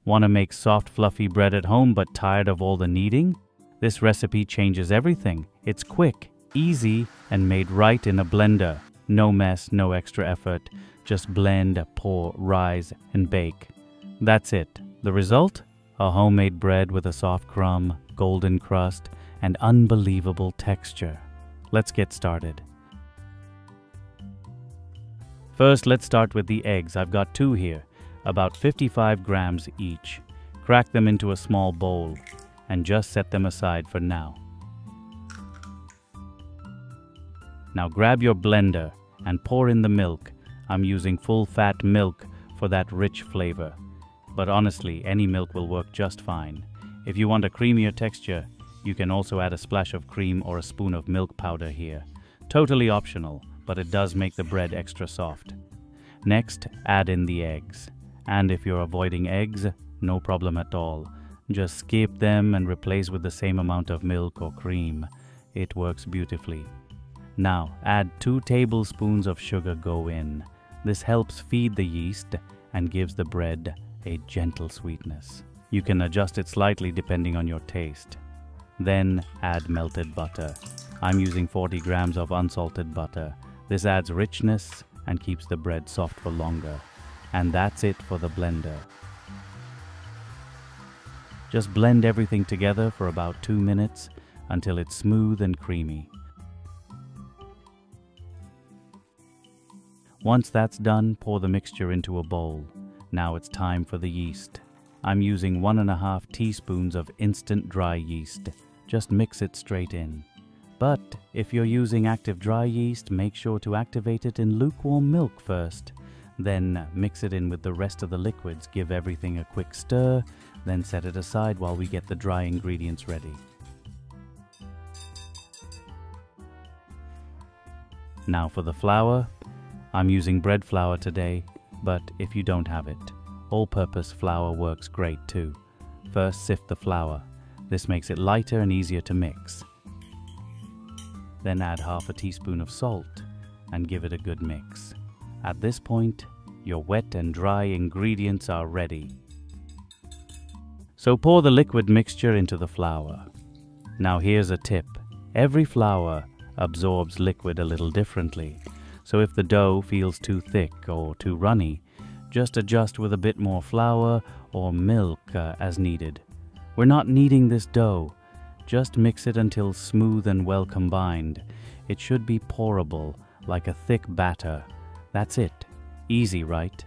Want to make soft, fluffy bread at home but tired of all the kneading? This recipe changes everything. It's quick, easy, and made right in a blender. No mess, no extra effort. Just blend, pour, rise, and bake. That's it. The result? A homemade bread with a soft crumb, golden crust, and unbelievable texture. Let's get started. First, let's start with the eggs. I've got 2 here, about 55 grams each. Crack them into a small bowl and just set them aside for now. Now grab your blender and pour in the milk. I'm using full-fat milk for that rich flavor. But honestly, any milk will work just fine. If you want a creamier texture, you can also add a splash of cream or a spoon of milk powder here. Totally optional, but it does make the bread extra soft. Next, add in the eggs. And if you're avoiding eggs, no problem at all. Just skip them and replace with the same amount of milk or cream. It works beautifully. Now, add 2 tablespoons of sugar go in. This helps feed the yeast and gives the bread a gentle sweetness. You can adjust it slightly depending on your taste. Then add melted butter. I'm using 40 grams of unsalted butter. This adds richness and keeps the bread soft for longer. And that's it for the blender. Just blend everything together for about 2 minutes until it's smooth and creamy. Once that's done, pour the mixture into a bowl. Now it's time for the yeast. I'm using 1½ teaspoons of instant dry yeast. Just mix it straight in. But if you're using active dry yeast, make sure to activate it in lukewarm milk first. Then mix it in with the rest of the liquids. Give everything a quick stir, then set it aside while we get the dry ingredients ready. Now for the flour. I'm using bread flour today, but if you don't have it, all-purpose flour works great too. First, sift the flour. This makes it lighter and easier to mix. Then add ½ teaspoon of salt and give it a good mix. At this point, your wet and dry ingredients are ready. So pour the liquid mixture into the flour. Now here's a tip. Every flour absorbs liquid a little differently. So if the dough feels too thick or too runny, just adjust with a bit more flour or milk as needed. We're not kneading this dough. Just mix it until smooth and well combined. It should be pourable, like a thick batter. That's it. Easy, right?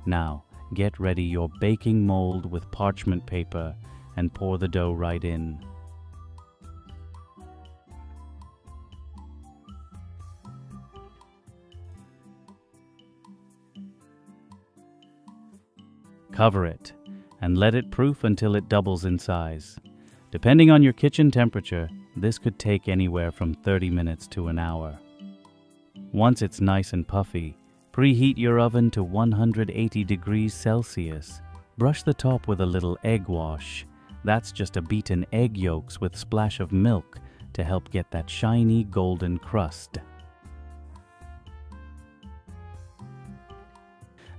Now, get ready your baking mold with parchment paper and pour the dough right in. Cover it and let it proof until it doubles in size. Depending on your kitchen temperature, this could take anywhere from 30 minutes to an hour. Once it's nice and puffy, preheat your oven to 180 degrees Celsius. Brush the top with a little egg wash. That's just a beaten egg yolks with splash of milk to help get that shiny golden crust.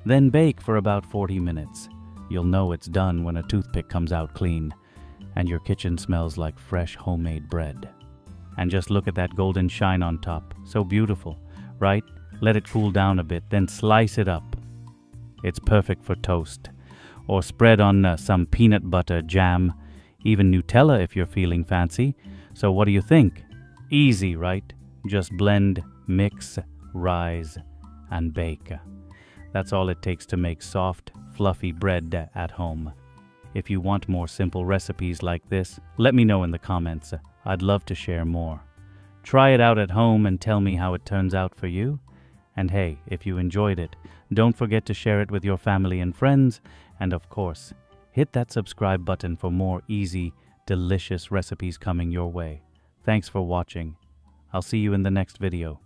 Then bake for about 40 minutes. You'll know it's done when a toothpick comes out clean and your kitchen smells like fresh homemade bread. And just look at that golden shine on top. So beautiful, right? Let it cool down a bit, then slice it up. It's perfect for toast or spread on some peanut butter jam, even Nutella if you're feeling fancy. So what do you think? Easy, right? Just blend, mix, rise, and bake. That's all it takes to make soft, fluffy bread at home. If you want more simple recipes like this, let me know in the comments. I'd love to share more. Try it out at home and tell me how it turns out for you. And hey, if you enjoyed it, don't forget to share it with your family and friends. And of course, hit that subscribe button for more easy, delicious recipes coming your way. Thanks for watching. I'll see you in the next video.